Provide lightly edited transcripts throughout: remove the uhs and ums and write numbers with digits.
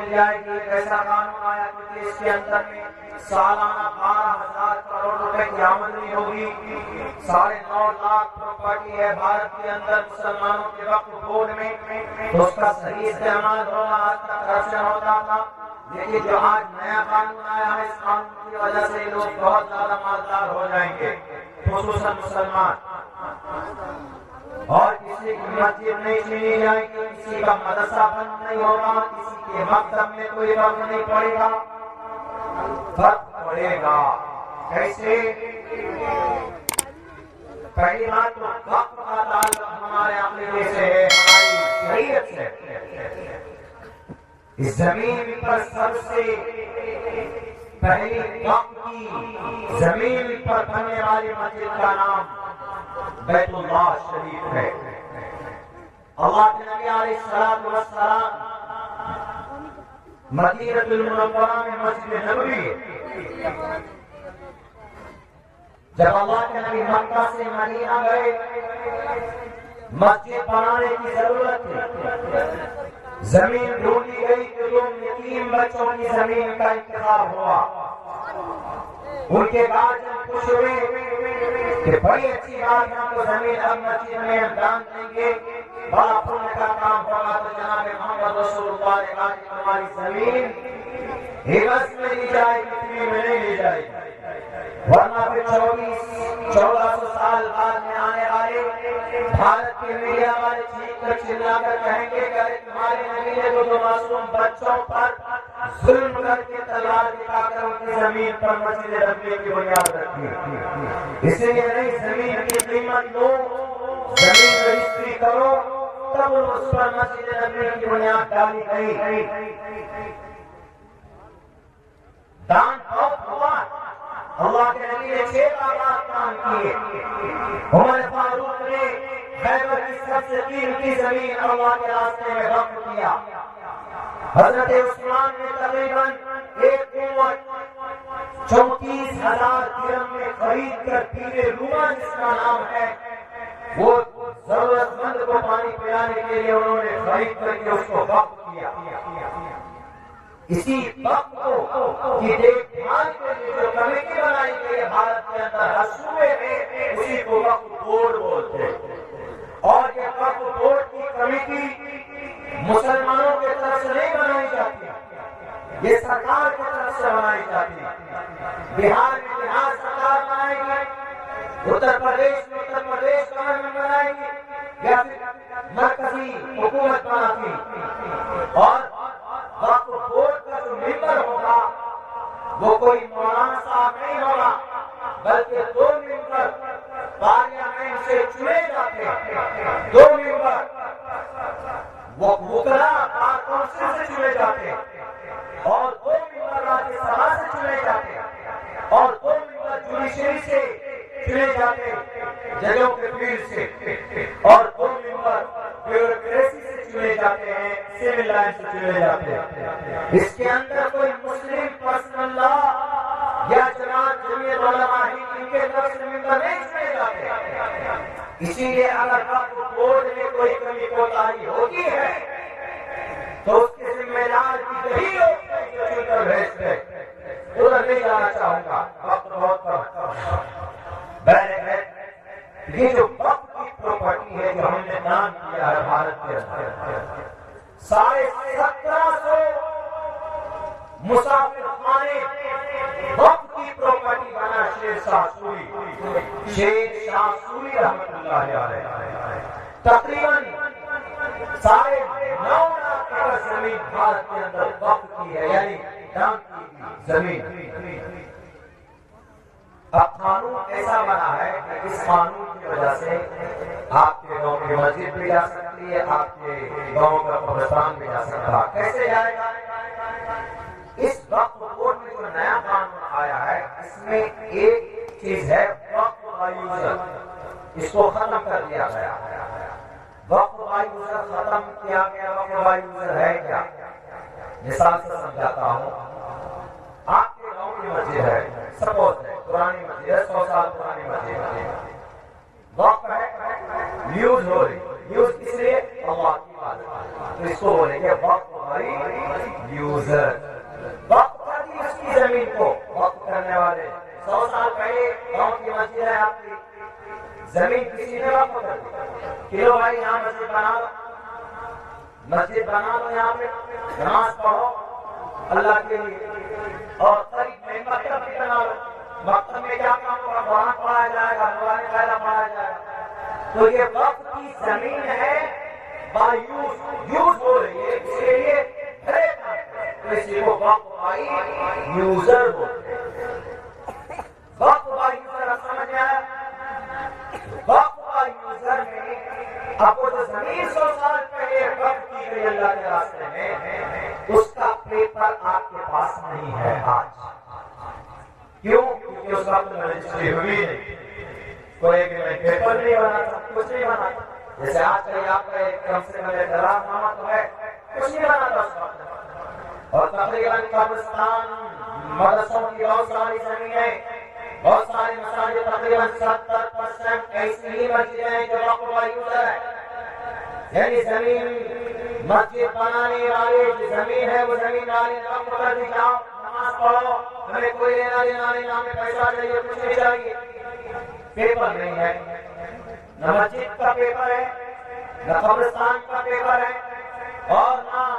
مل جائے گی. ایک ایسا قانون آیا کہ اس کے اندر میں سالانہ 12,000 کروڑ روپے کی آمدنی ہوگی. 9.5 لاکھ پراپرٹی ہے بھارت کے اندر مسلمانوں کے وقف بورڈ میں. تو اس کا صحیح استعمال ہوگا. آج تک کرپشن ہوتا تھا، لیکن جو آج نیا قانون آیا ہے اس قانون کی وجہ سے لوگ بہت زیادہ مالدار ہو جائیں گے، خصوصاً مسلمان. اور کسی کی مسجد نہیں چھینی جائے گی، کسی کا مدرسہ بند نہیں ہوگا، کسی کے مکتب میں کوئی فرق نہیں پڑے گا. فرق پڑے گا کیسے؟ پہلی بات تو وقت کا تعلق ہمارے عقیدے سے ہے، ہماری شریعت سے. اس زمین پر سب سے پہلی وقت کی زمین پر بننے والی مسجد کا نام بیت اللہ شریف ہے. اللہ کے نبی علیہ الصلوۃ والسلام مدینہ المنورہ میں مسجد نبوی ہے. جب اللہ کے نبی مکہ سے مدینہ گئے مسجد بنانے کی ضرورت تھی. زمین ڈھونڈی گئی تو 2 یتیم بچوں کی زمین کا انتخاب ہوا. ان کے گارجین خوش ہوئے کہ بڑی اچھی بات ہے، ہم کو زمین اب مسجد میں دان دیں گے، بڑا پونے کا کام ہوگا. تو جناب محمد رسول اللہ نے کہا کہ تمہاری زمین ہرس میں لی جائے گی، فری میں نہیں لی جائے گی، ورنہ پھر 1400 سال بعد میں آنے والے بھارت کے میڈیا والے چیخ کر چلا کر کہیں گے کہ تمہارے نبی نے تو معصوم بچوں پر ظلم کر کے تلوار دکھا کر ان کی زمین پر مسجد نبوی کی بنیاد رکھی. اس لیے نہیں، زمین کی قیمت لو، زمین رجسٹری کرو، تب اس پر مسجد نبوی کی بنیاد ڈالی گئی. دان بہت ہوا. اللہ کے نبی نے 6 باغات کام کیے. عمر فاروق نے خیبر کی سب سے قیمتی زمین اللہ کے راستے میں وقف کیا. حضرت عثمان نے تقریباً ایک قوت 34,000 درہم میں خرید کر پیرے روما جس کا نام ہے، وہ ضرورت مند کو پانی پلانے کے لیے انہوں نے خرید کر کے اس کو وقف کیا. اسی وقت کی دیکھ بھال کے لیے جو کمیٹی بنائی گئی ہے بھارت کے اندر ہر صوبے میں، اسی کو وقف بورڈ بولتے ہیں. اور یہ وقف بورڈ کی کمیٹی مسلمانوں کی طرف سے نہیں بنائی جاتی، یہ سرکار کی طرف سے بنائی جاتی. بہار میں بہار سرکار بنائے گی، اتر پردیش میں اتر پردیش گورنمنٹ بنائے گی، یا پھر مرکزی حکومت بناتی. اور وقف بورڈ کا جو ممبر ہوگا وہ کوئی مولانا صاحب نہیں ہوگا، بلکہ 2 ممبر پارلیمنٹ سے چنے جاتے ہیں. 2 ممبر وہ وکلاء بار کونسل سے چنے جاتے ہیں، اور 2 ممبر راجیہ سبھا سے چنے جاتے ہیں، اور 2 ممبر جوڈیشری سے چنے جاتے ہیں، ججوں کے فیلڈ سے، اور 2 ممبر بیوروکریسی سے چنے جاتے ہیں، سول لائن سے چنے جاتے ہیں. اس کے اندر کوئی مسلم پرسنل لا یا جماعت جمعیت علماء ہند کے طرف سے ممبر نہیں چنے جاتے. اسی لیے اگر وقف بورڈ میں کوئی کمی کوتاہی ہوتی ہے تو اس کے ذمہ دار کی یہی لوگ جو چن کر بھیجتے ہیں. ادھر نہیں جانا چاہوں گا، وقت بہت کم. یہ جو وقت کی پراپرٹی ہے جو ہم نے دان کیا ہے بھارت کے اندر، 1750 مسافر خانے وقت کی پراپرٹی بنا شیر شاہ سوری رحمت اللہ علیہ. تقریباً 9.5 لاکھ ایکڑ زمین بھارت کے اندر وقف کی ہے، یعنی دان کی زمین. اب قانون ایسا بنا ہے کہ اس قانون کی وجہ سے آپ کے گاؤں کی مسجد بھی جا سکتی ہے، آپ کے گاؤں کا قبرستان بھی جا سکتا ہے. کیسے جائے گا؟ اس وقف بورڈ میں جو نیا قانون آیا ہے اس میں ایک چیز ہے وقف بائی یوزر، اس کو ختم کر دیا گیا. وقف بائی یوزر ختم کیا گیا. وقف بائی یوزر ہے کیا؟ مثال سے سمجھاتا ہوں. آپ کے گاؤں کی مسجد ہے، سپوز ہے پرانی مسجد ہے، 100 سال پرانی مسجد ہے، وقف ہے، یوز ہو رہی. یوز اس لیے اللہ کی بات، تو اس کو بولیں گے وقف یوزر وقت کر دی اس کی زمین کو وقت کرنے والے 100 سال پہلے گاؤں کی مسجد ہے آپ کی زمین کسی نے وقت کر دی کہ لو بھائی یہاں مسجد بنا لو یہاں پہ نماز پڑھو اللہ کے لیے اور قریب میں مکتب بھی بنا لو مکتب میں کیا کام ہوگا قرآن پڑھایا جائے گا قرآن پہلا پڑھایا جائے گا تو یہ وقت کی زمین ہے یوز ہو رہی ہے اس کے لیے اسی کو وقت بائی یوزر بولتے ہیں وقت بائی یوزر سمجھ آیا وقت بائی یوزر میں اب وہ جو زمین 100 سال پہلے وقت کی گئی اللہ کے راستے میں اس کا پیپر آپ کے پاس نہیں ہے آج کیوں کیونکہ اس وقت میں رجسٹری ہوئی نہیں کوئی پیپر نہیں بناتا کچھ نہیں بناتا جیسے آج کل آپ کا کم سے کم اعتراض نامہ تو ہے کچھ نہیں بناتا اس وقت اور تقریباً قبرستان مدرسوں کی بہت ساری زمینیں بہت سارے مساجد تقریباً 70% ایسی ہی مسجدیں ہیں جو وقف پر یوزر ہے یعنی زمین مسجد بنانے والے جو زمین ہے وہ زمین والے وقف کر دی جاؤ نماز پڑھو ہمیں کوئی لینا دینا نہیں ہمیں پیسہ چاہیے کچھ نہیں چاہیے پیپر نہیں ہے نہ مسجد کا پیپر ہے نہ قبرستان کا پیپر ہے اور نہ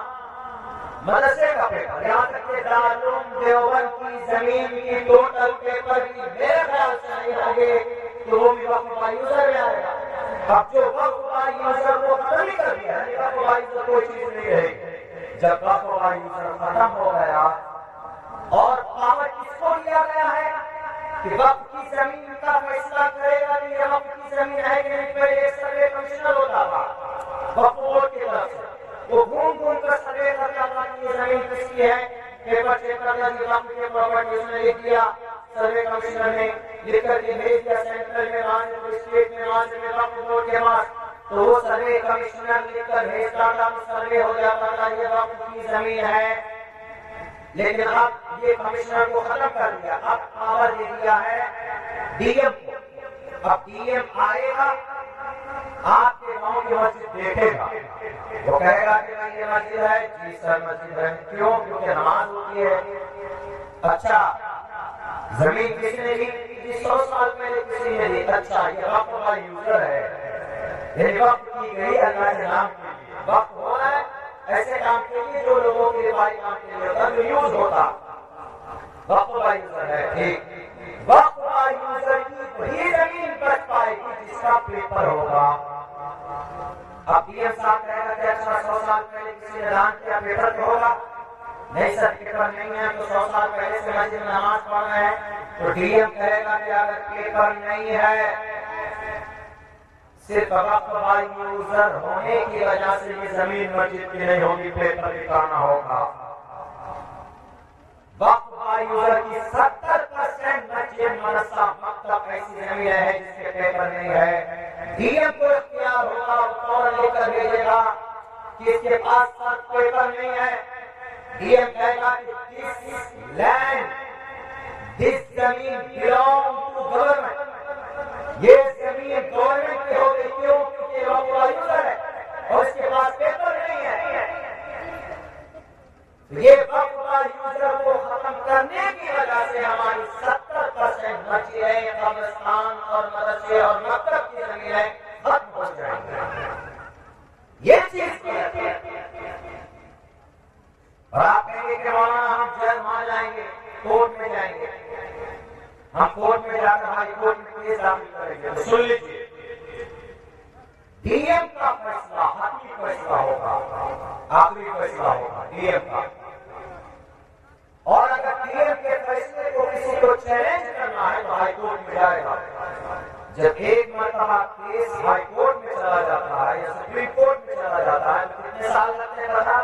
مدرسے کا پیپر یہاں تک کہ دارالعلوم دیوبند کی زمین کی ٹوٹل پیپر کی میرے خیال سے نہیں ہوگے تو وہ بھی وقف پر یوزر میں آئے گا اب جو وقف پر یوزر وہ ختم ہی کر دیا ہے وقف پر یوزر کوئی چیز نہیں رہی جب وقف پر یوزر ختم ہو گیا اور پاور کس کو دیا گیا ہے کہ وقت کی زمین کا فیصلہ کرے گا کہ یہ وقت کی زمین ہے کہ نہیں پہلے ایک سروے کمشنر ہوتا تھا وقف بورڈ کی طرف سے وہ گھوم کر سروے کرتا تھا کہ یہ زمین کس کی ہے پیپر چیک کرتا کہ وقت کے پراپرٹی اس نے لکھ دیا سروے کمشنر نے لکھ کر کے بھیج دیا سینٹرل میں وہاں سے اسٹیٹ میں وہاں سے وقف بورڈ کے پاس تو وہ سروے کمشنر لکھ کر بھیجتا تھا تو سروے ہو جاتا تھا یہ وقت کی زمین ہے لیکن اب یہ کمشنر کو ختم کر دیا اب پاور دے دیا ہے ڈی ایم کو اب ڈی ایم آئے گا آپ کے گاؤں کی مسجد دیکھے گا وہ کہے گا کہ یہ مسجد ہے جی سر مسجد ہے کیوں کیونکہ نماز ہوتی ہے اچھا زمین کسی نے لی 100 سال پہلے کسی نے لی اچھا یہ وقت کا یوزر ہے یعنی وقت کی گئی اللہ کے نام کے لیے وقت ہو رہا ہے ایسے کام کے لیے جو لوگوں کے بھائی کام کے لیے ہوتا جو یوز ہوتا وقت کا یوزر ہے ٹھیک وقت کا یوزر کی وہی زمین بچ پائے گی جس کا پیپر ہوگا اب پی ایم صاحب کہے گا کہ اچھا 100 سال پہلے کسی نے دان کیا پیپر تو ہوگا نہیں سر پیپر نہیں ہے تو 100 سال پہلے سے مسجد میں نماز پڑھنا ہے تو ڈی ایم کہے گا کہ اگر پیپر نہیں ہے صرف وقف پر یوزر ہونے کی وجہ سے یہ زمین مسجد کی نہیں ہوگی پیپر دکھانا ہوگا وقف پر یوزر کی 70% مسجد مدرسہ مکتب ایسی زمین ہے جس کے پیپر نہیں ہے ڈی ایم کو اختیار ہوگا وہ فوراً لے کر بھیجے گا کہ اس کے پاس پیپر نہیں ہے ڈی ایم کہے گا کہ دس لینڈ دس زمین belong to government یہ زمین گورنمنٹ کی ہو گئی کیوں کیونکہ وہ پورا یوزر ہے اور اس کے پاس پیپر نہیں ہے یہ وقت پر یوزر کو ختم کرنے کی وجہ سے ہماری 70% مسجدیں قبرستان اور مدرسے اور مکتب کی زمینیں ختم ہو جائیں گی یہ چیز کی اور آپ کہیں گے کہ مولانا ہم جج وہاں جائیں گے کورٹ میں جائیں گے ہم کورٹ میں جا کر ہائی کورٹ میں کیس داخل کریں گے سن لیجیے ڈی ایم کا فیصلہ حقیقی فیصلہ ہوگا آخری فیصلہ ہوگا ڈی ایم کا اور اگر ڈی ایم کے فیصلے کو کسی کو چیلنج کرنا ہے تو ہائی کورٹ میں جائے گا جب ایک مرتبہ کیس ہائی کورٹ میں چلا جاتا ہے یا سپریم کورٹ میں چلا جاتا ہے تو کتنے سال لگتے ہیں بتا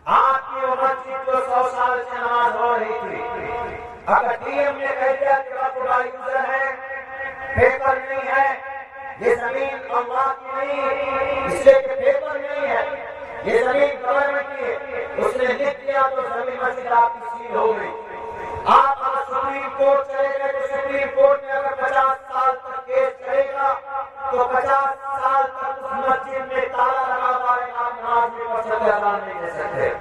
آپ کی مسجد جو 100 سال سے نماز ہو رہی تھی اگر ڈی ایم نے کہہ دیا کہ وقف پر یوزر ہے پیپر نہیں ہے یہ زمین اللہ کی نہیں اس لیے کہ پیپر نہیں ہے یہ زمین گورنمنٹ کی ہے اس نے لکھ دیا تو زمین مسجد آپ کی سیل ہو گئی آپ آج سپریم کورٹ چلے گئے تو سپریم کورٹ میں اگر 50 سال تک کیس چلے گا تو 50 سال تک اس مسجد میں تالا لگا ہوا ہے آپ نماز نہیں پڑھ کی اذان نہیں دے سکتے.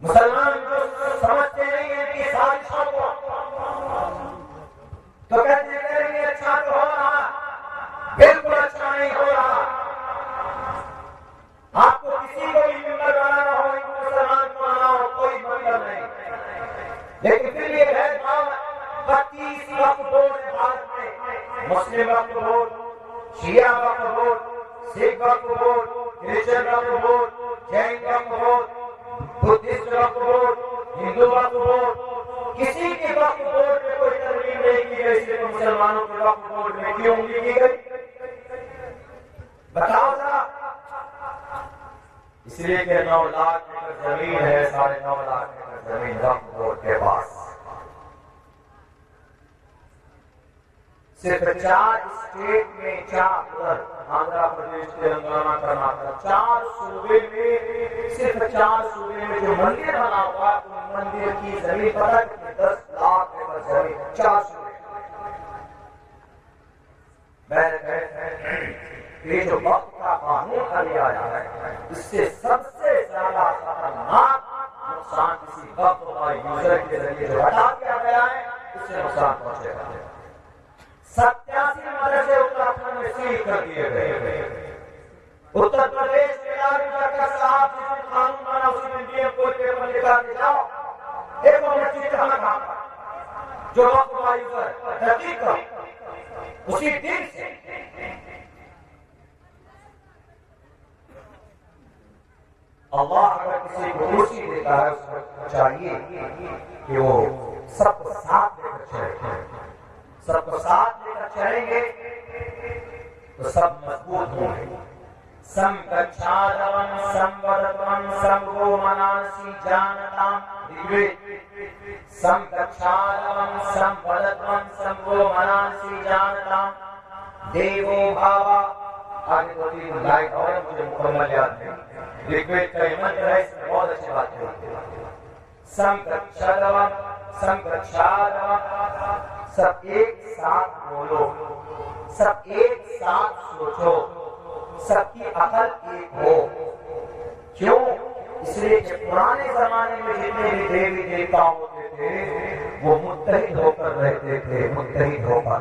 مسلمان جو سمجھتے نہیں ہیں کہ سازشوں کو تو کہتے ہیں کہ اچھا تو ہو رہا، بالکل اچھا نہیں ہو رہا. آپ کو کسی کو بھی ممبر بنانا ہو، مسلمان کو بنانا ہو، کوئی مطلب نہیں. لیکن پھر یہ ہے 32 وقت بورڈ بھارت میں، مسلم وقت بورڈ، شیعہ وقت بورڈ، سکھ وقت بورڈ، کرسچن وقت بورڈ، جین وقت بورڈ، بدھسٹ وقت بورڈ، ہندو وقت بورڈ. کسی کے وقت بورڈ میں کوئی ترمیم نہیں کی گئی، صرف مسلمانوں کے وقت بورڈ میں کیوں کی گئی؟ بتاؤ ذرا. اس لیے کہ 9 لاکھ ایکڑ زمین ہے، 9.5 لاکھ ایکڑ زمین وقت بورڈ کے پاس. صرف 4 اسٹیٹ میں، 4 آندھرا پردیش، تلنگانہ، کرناٹک، 4 صوبے میں، صرف 4 صوبے میں جو مندر بنا ہوا ان مندر کی زمین پتہ کتنی؟ 10 لاکھ ایکڑ زمین 4 صوبے. یہ جو وقت کا قانون لیا ہے، اس سے سب سے زیادہ خطرناک نقصان کسی وقت کا یوزر کے ذریعے جو ہٹا دیا گیا ہے، اس سے نقصان پہنچے گا. 87 مدرسے اتراکھنڈ میں سیل کر دیے گئے. اتر پردیش کے ڈاکٹر صاحب جس دن قانون بنا اسی دن ڈی ایم کوئی پیپر نکال کے جاؤ، ایک مسجد کہاں کہاں جو وقت کا یوزر تحقیق کرو اسی دن سے. اللہ اگر کسی کو کرسی دیتا ہے اس کو چاہیے کہ وہ سب کو ساتھ لے کر چلے. سب کو ساتھ لے کر چلیں گے تو سب مضبوط ہوں گے. سم گچھادون سمودتون سمگو مناسی جانتام. سم گچھادون سمودتون سمگو مناسی جانتام دیوو بھاوا. آگے 2-3 لائن اور مجھے مکمل یاد نہیں. ریکویٹ کا منتر ہے، اس میں بہت اچھی بات ہے. سمگچھادون سمگچھادون. سب ایک ساتھ بولو، سب ایک ساتھ سوچو، سب کی عقل ایک ہو. کیوں؟ اس لیے کہ پرانے زمانے میں جتنے بھی دیوی دیوتا ہوتے تھے وہ متحد ہو کر رہتے تھے، متحد ہو کر.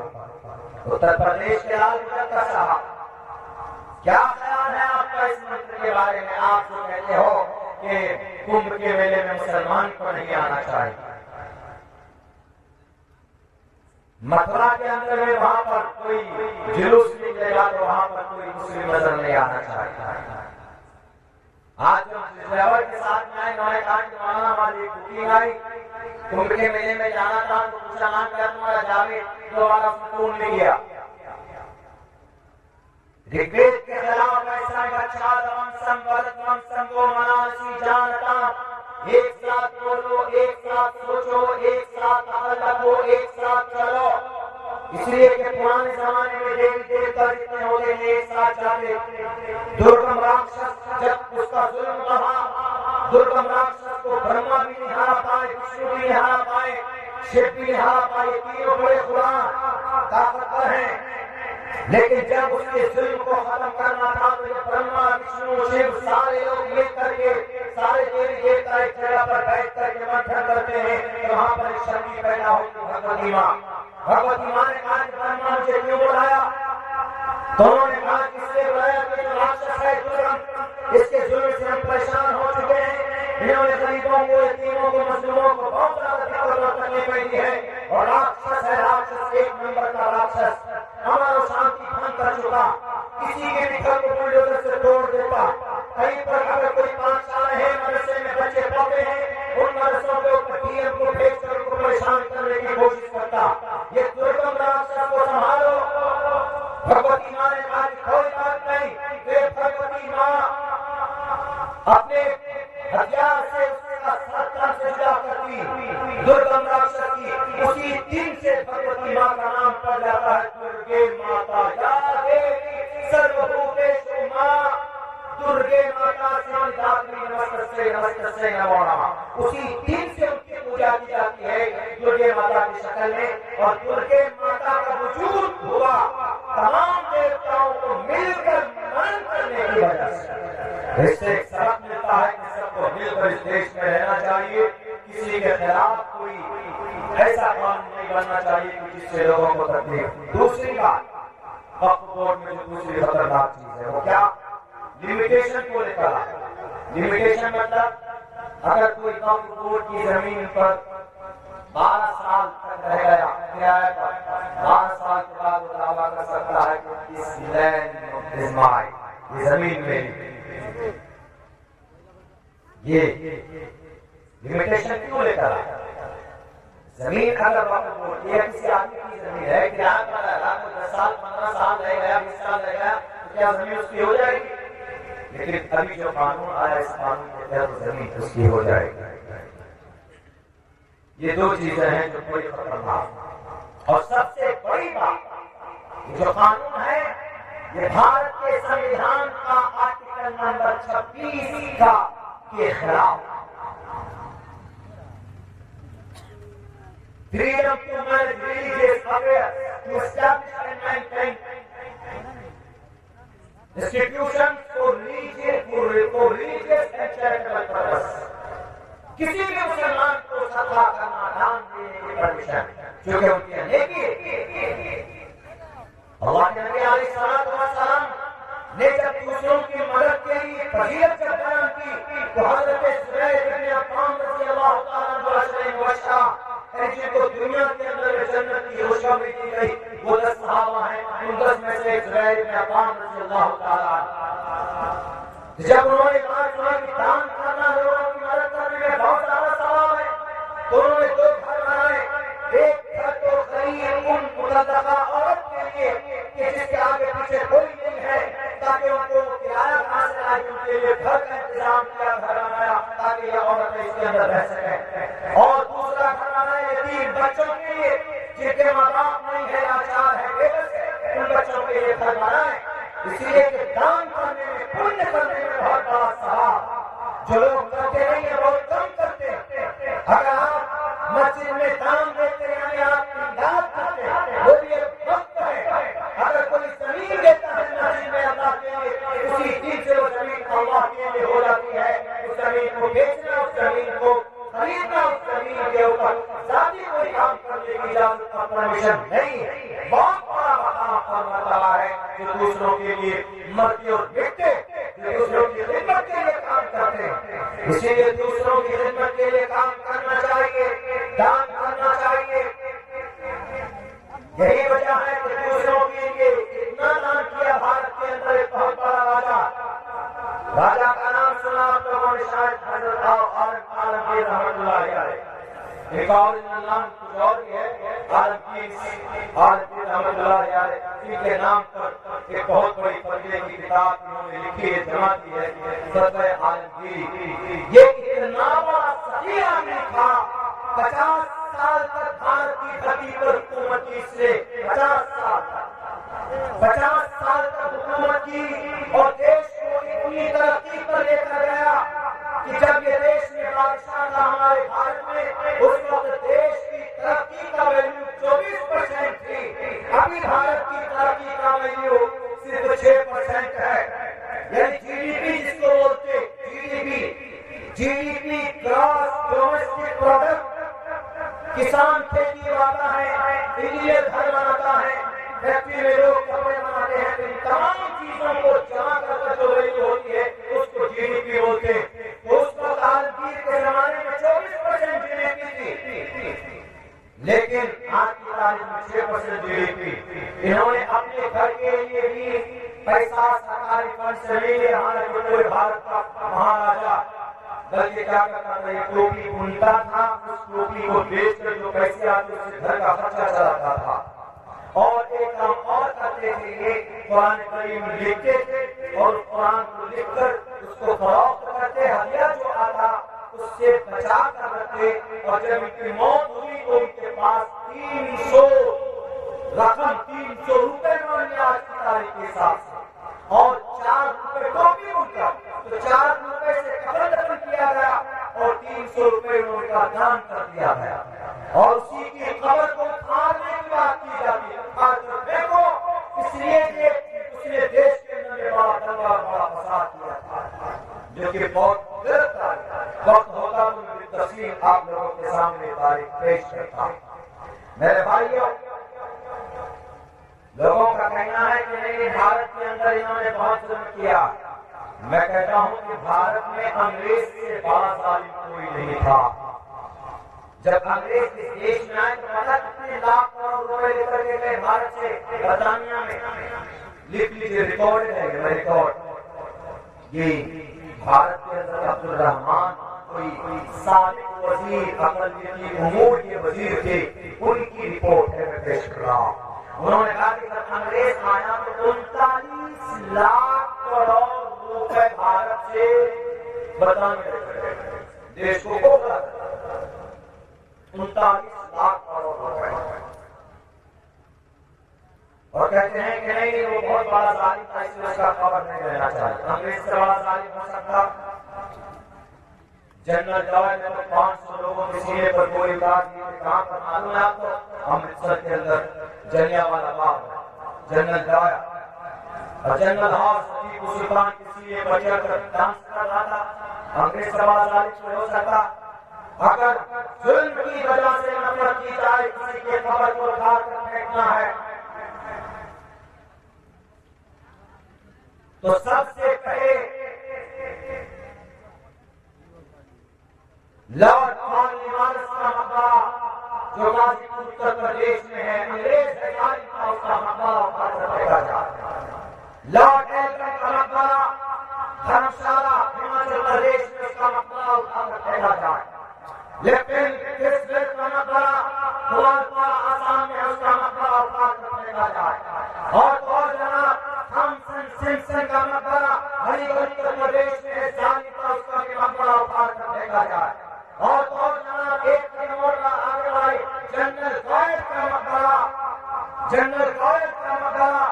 اتر پردیش کے لال بہادر صاحب، کیا خیال ہے آپ کا اس منتر کے بارے میں؟ آپ جو کہتے ہو کہ کمبھ کے میلے میں مسلمان کو نہیں آنا چاہیے. متھرا کے اندر میں وہاں پر کوئی جلوس نکلے گا تو وہاں پر کوئی مسلم نظر نہیں آنا چاہیے. آج جو ڈرائیور کے ساتھ میں آئے، انہوں نے کہا کہ مولانا ہماری بکنگ آئی، کمبھ کے میلے میں جانا تھا تو پوچھا نام کیا تمہارا؟ جاوید. دوبارہ فتون نہیں گیا. رگوید کے خلاف ایسا گچھادون سمودتون سمگو مناسی جانتام. ایک ساتھ بولو، ایک ساتھ سوچو، ایک ساتھ عمل رکھو، ایک ساتھ چلو. اس لیے کہ پرانے زمانے میں دیوی دیوتا جتنے ہوتے ہیں ایک ساتھ جاتے. درگم راکشس جب اس کا ظلم بڑھا، درگم راکشس کو برہما بھی نہیں ہرا پائے، وشنو بھی نہیں ہرا پائے، شیو بھی نہیں ہرا پائے. تینوں بڑے خدا طاقتور ہیں، لیکن جب اس کے ظلم کو ختم کرنا تھا تو یہ برہما وشنو شیو سارے لوگ مل کر کے، سارے دیوی دیوتا ایک جگہ پر بیٹھ کر کے منتر کرتے ہیں تو وہاں پر ایک شکتی پیدا ہوتی ہے، بھگوتی ماں. بھگوتی ماں نے کہا کہ برہما مجھے کیوں بلایا؟ تو انہوں نے کہا کہ اس لیے بلایا کہ جو راکشس ہے درگم، اس کے ظلم سے ہم پریشان ہو چکے ہیں. انہوں نے غریبوں کو، یتیموں کو، مظلوموں کو بہت زیادہ دقت کرنی پڑی ہے. اور راکشس ہے، راکشس 1 نمبر کا راکشس، ہمارا شانتی بھنگ کر چکا. کسی کے بھی گھر کو بلڈوزر سے توڑ دیتا. کہیں پر اگر کوئی 5 سال ہے مدرسے میں بچے پڑھتے ہیں، ان مدرسوں کے اوپر ڈی ایم کو بھیج کر ان کو پریشان کرنے کی کوشش کرتا. یہ درگم راکشس کو سنبھالو. بھگوتی ماں نے کہا کہ کوئی بات نہیں. بھگوتی ماں اپنے ہتھیار سے اس کا سر سے جدا کرتی درگم راکشس کی. اسی دن سے بھگوتی ماں کا نام پڑ جاتا ہے درگے ماتا. یا دیوی سروبھوتیشو ماں. درگے ماتا سے نمستے نمو نمہ. اسی دن سے ان کی پوجا کی جاتی ہے درگے ماتا کی شکل میں. اور درگے ماتا کا وجود ہوا تمام دیوتاؤں کو مل کر قائم کرنے کی وجہ سے اس سے ایک سبق ملتا ہے کہ سب کو مل کر اس دیش میں رہنا چاہیے. کسی کے خلاف کوئی ایسا قانون نہیں بننا چاہیے کہ جس سے لوگوں کو تکلیف. دوسری بات وقف بورڈ میں جو دوسری خطرناک چیز ہے وہ کیا؟ لمیٹیشن کو لے کر. لمیٹیشن مطلب اگر کوئی وقف بورڈ کی زمین پر 12 سال تک رہ گیا کرایہ پر، 12 سال کے بعد وہ دعویٰ کر سکتا ہے کہ اس لینڈ از مائی، یہ زمین میری. یہ لمیٹیشن کیوں لے کر آیا؟ زمین اگر وقف بورڈ یہ کسی آدمی کی زمین ہے، کرایہ پر رہا، 10 سال 15 سال رہ گیا، 20 سال رہ گیا، تو کیا زمین اس کی ہو جائے گی؟ لیکن ابھی جو قانون آیا اس قانون کے تحت زمین اس کی ہو جائے گی. یہ دو چیزیں ہیں جو بڑی خطرناک. اور سب سے بڑی بات جو قانون ہے یہ بھارت کے سنویدھان کا آرٹیکل نمبر 26 کا کے خلاف. Freedom to manage religious affairs, to establish and maintain institutions for religious and charitable purpose. کسی بھی مسلمان کو صدقہ کرنا، دان دینے کی پرمیشن، چونکہ ان کی نیکی. اللہ کے نبی علیہ الصلوۃ والسلام نے جب دوسروں کی مدد کے لیے فضیلت جب بیان کی تو حضرت زبیر بن عوام رضی اللہ تعالیٰ عنہ جن کو دنیا کے اندر جنت کی خوشخبری دی گئی وہ 10 صحابہ ہیں. ان 10 میں سے زبیر بن عوام رضی اللہ تعالیٰ عنہ. جب انہوں نے کہا کہ دان کرنا لوگوں کی مدد کرنے میں بہت زیادہ ثواب ہے تو انہوں نے 2 گھر بنائے. ایک گھر تو خرید ان مطلقہ عورت کے لیے کہ جس کے آگے پیچھے کوئی نہیں ہے تاکہ ان کو کرایہ حاصل آئے، ان کے لیے گھر کا انتظام کیا، گھر بنایا تاکہ یہ عورتیں اس کے اندر رہ سکیں. اور دوسرا گھر بنایا یتیم بچوں کے لیے جن کے ماں باپ نہیں ہے، لاچار ہے، بے بس ہے، ان بچوں کے لیے گھر بنائے. اس لیے کہ دان کرنے میں، پنیہ کرنے میں بہت بڑا ثواب جو لوگ کرتے نہیں ہیں بہت کم کرتے ہیں. اگر آپ مسجد میں دان دیتے ہیں یعنی آپ کی امداد کرتے ہیں، وہ بھی ایک وقت ہے. اگر کوئی زمین دیتا ہے مسجد میں اللہ کے لیے، اسی دن سے وہ زمین اللہ کے لیے ہو جاتی ہے. اس زمین کو بیچنا، اس زمین کو خریدنا، اس زمین کے اوپر ذاتی کوئی کام کرنے کی اجازت کا پرمیشن نہیں ہے. بہت بڑا مقام اور مرتبہ ہے جو دوسروں کے لیے مرتے اور مٹتے، دوسروں کی خدمت کے لیے کام کرتے ہیں. اسی لیے دوسروں کی خدمت کے لیے کام کرنا چاہیے، دان کرنا چاہیے. یہی وجہ ہے کہ دوسروں کے لیے اتنا دان کیا. بھارت کے اندر ایک بہت بڑا راجا کا نام سنا آپ لوگوں نے شاید، حضرت عالمگیر رحمۃ اللہ علیہ. ایک اور نام کچھ اور بھی ہے، عالمگیر رحمۃ اللہ علیہ. ان کے نام پر ایک بہت بڑی فضیلت کی کتاب انہوں نے لکھی ہے، جمع کی ہے، فتوی عالمگیری. یہ اتنا بڑا صحیح آدمی تھا. 50 سال تک بھارت کی دھرتی پر حکومت کی، اس نے 50 سال تک حکومت کی اور دیش کو اتنی ترقی پر لے کر گیا کہ جب یہ دیش میں بادشاہ تھا ہمارے بھارت میں، اس وقت دیش کی ترقی کا ویلیو 24% تھی. ابھی بھارت کی ترقی کا ویلیو صرف 6% ہے. یعنی GDP جس کو بولتے GDP گراس ڈومیسٹک پروڈکٹ. کسان کھیتی اگاتا ہے، انجینئر گھر بناتا ہے، فیکٹری میں لوگ کپڑے بناتے ہیں. ان تمام چیزوں کو جمع کر کے جو ویلیو ہوتی ہے اس کو GDP بولتے ہیں. تو اس وقت عالمگیر کے زمانے میں 24% GDP تھی، لیکن آج کی تاریخ میں 6% GDP. انہوں نے اپنے گھر کے لیے بھی پیسہ سرکاری فنڈ سے لے لیا. حالانکہ پورے بھارت کا مہاراجا بلکہ کیا کرتا تھا، یہ ٹوپی بنتا تھا، اس ٹوپی کو بیچ کر جو پیسے آتے اس سے گھر کا خرچہ چلاتا تھا. اور ایک کام اور کرتے تھے، یہ قرآن کریم لکھتے تھے اور قرآن کو لکھ کر اس کو فروخت کرتے، ہدیہ جو آتا اس سے بچا کر رکھتے. اور جب ان کی موت ہوئی تو ان کے پاس 300 روپے میں آج کی تاریخ کے حساب سے، اور 4 روپے ٹوپی ان کا، تو 4 روپے سے کفن دفن کیا گیا اور 300 روپے ان کا دان کر دیا گیا. اور اسی کی قبر کو کھانے کی بات کی جاتی ہے. دیکھو اس لیے کہ اس نے دیش کے اندر بڑا ساتھ کیا تھا جو کہ بہت غلط تھا. وقت ہوتا تو میں تفصیل آپ لوگوں کے سامنے تاریخ پیش کرتا. میرے بھائیوں، لوگوں کا کہنا ہے کہ نہیں بھارت کے اندر انہوں نے بہت ظلم کیا. میں کہتا ہوں کہ بھارت میں انگریز سے بڑا ظالم کوئی نہیں تھا. جب انگریز اس دیش میں آئے تو پتہ کتنے لاکھ کروڑ روپے لے کر کے گئے بھارت سے برطانیہ میں. لکھ لیجیے، ریکارڈ ہے یہ ریکارڈ. یہ بھارت کے اندر عبد الرحمان کوئی سابق وزیر اقلیتی امور کے وزیر تھے، ان کی رپورٹ ہے میں پیش کر رہا ہوں. انہوں نے کہا کہ جب انگریز آیا تو 39 لاکھ کروڑ روپے بھارت سے برطانیہ دیش کو کھولا. 39 لاکھ کروڑ روپے. اور کہتے ہیں کہ نہیں وہ بہت بڑا ظالم تھا، اس لیے اس کا خبر نہیں رہنا چاہیے. انگریز سے بڑا ظالم ہو سکتا. جنرل ڈائر نے 500 لوگوں کے سینے پر گولی مار دی. کہاں پر معلوم ہے آپ کو؟ امرتسر کے اندر جلیانوالہ باغ. جنرل ڈائر اور جنرل ہاؤس ٹیپو سلطان کے سینے پر چڑھ کر ڈانس کر رہا تھا. انگریز سے بڑا ظالم کوئی ہو سکتا؟ اگر ظلم کی وجہ سے نفرت کی جائے، کسی کے خبر کو اٹھا کر پھینکنا ہے تو سب سے پہلے لارڈ کارنوالیس کا مقبرہ جو غازی پور اتر پردیش میں ہے، انگریز ظالم کا اس کا مقبرہ اٹھا کر پھینکا جائے. لارڈ ایلگن کا مقبرہ دھرمشالہ ہماچل پردیش میں اس کا مقبرہ اٹھا کر پھینکا جائے. لیکن کرسمس کا مقبرہ گوالپار آسام میں اس کا مقبرہ اٹھا کر پھینکا جائے. اور جناب تھامسن سمپسن کا مقبرہ علی گڑھ اتر پردیش میں ظالم کا اس کا بھی مقبرہ اٹھا کر پھینکا جائے. اور جناب ایک کنور کا آگے بڑھے جنرل ڈائر کا مقبرہ، جنرل ڈائر کا مقبرہ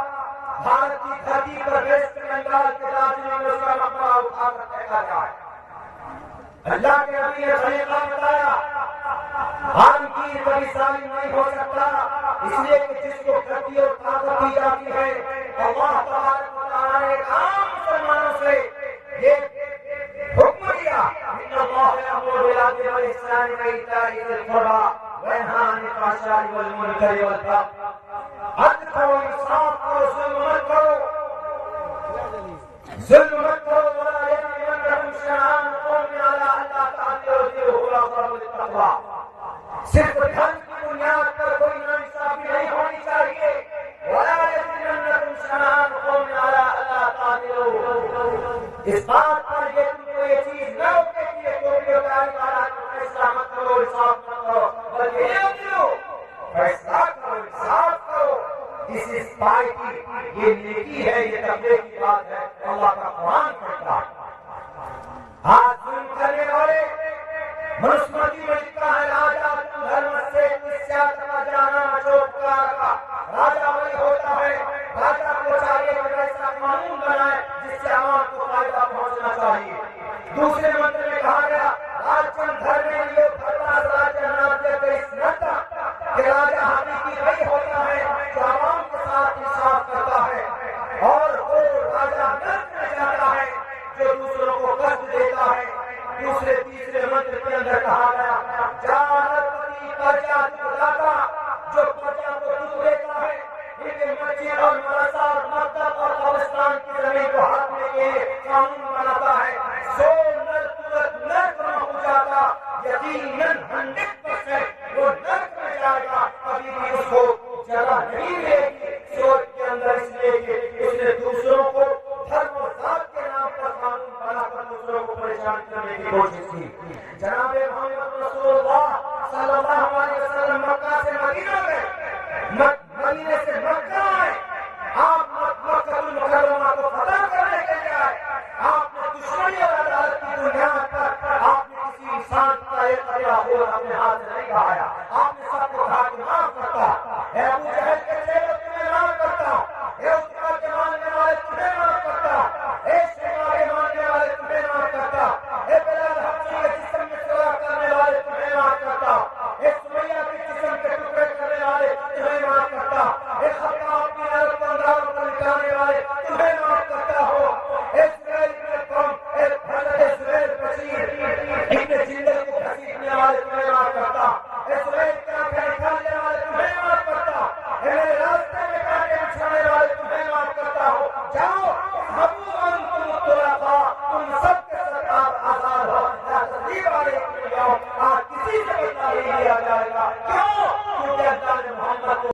بھارت کی دھرتی پر ویسٹ بنگال کے دارجلنگ میں اس کا مقبرہ اٹھا کر پھینکا جائے. اللہ کے نبی نے طریقہ بتایا، ہم کی کبھی ظالم نہیں ہو سکتا، اس لیے کہ جس کو گدی اور طاقت دی جاتی ہے اللہ تبارک و تعالیٰ نے ایک عام مسلمانوں سے یہ حکم دیا، ان اللہ یأمر بالعدل والإحسان وإیتاء ذی القربى وینہی عن الفحشاء والمنکر والبغی. عدل کرو، انصاف کرو، ظلم مت کرو، ظلم مت کرو. ولا یجرمنکم شنآن قوم علی الا تعدلوا اعدلوا هو اقرب للتقوی. صرف دھن کی بنیاد پر کوئی ناانصافی نہیں ہونی چاہیے. ولا یجرمنکم شنآن قوم علی الا تعدلوا. اس بات پر یہ تم کو یہ چیز نہ روکے کہ یہ ٹوپی اور داڑھی والا فیصلہ مت کرو، انصاف مت کرو، بلکہ اعدلوا، فیصلہ کرو، انصاف کرو. اس پارٹی یہ نیکی ہے، یہ تقوی کی بات ہے. اللہ کا قرآن پڑھتا ہے. آج ظلم کرنے والے منسمتی میں لکھا ہے راجا دھرم سے جانا چوکار کا. راجا وہی ہوتا ہے، راجا کو چاہیے کہ ایسا قانون بنائے جس سے عوام کو فائدہ پہنچنا چاہیے. دوسرے منتر میں کہا گیا راجن دھرم راجا ناتا کہ راجا حقیقی وہی ہوتا ہے جو عوام کے ساتھ انصاف کرتا ہے، اور وہ راجا نرک میں جاتا ہے جو دوسروں کو کشٹ دیتا ہے. دوسرے تیسرے منتر کے اندر کہا گیا جانتی پرجا داتا جو پرجا کو دکھ دیتا ہے، لیکن مسجد اور مدرسہ اور مکتب اور قبرستان کی زمین کو ہڑپنے کے لیے قانون بناتا ہے. سو نرک نہ ہو جاتا، یقیناً 100% وہ نرک میں جائے گا، کبھی بھی اس کو جگہ نہیں ملے گی سوچ کے اندر، اس لیے کہ اس نے دوسروں کو دھرم اور ذات کے نام پر قانون بنا کر دوسروں کو پریشان کرنے کی کوشش کی.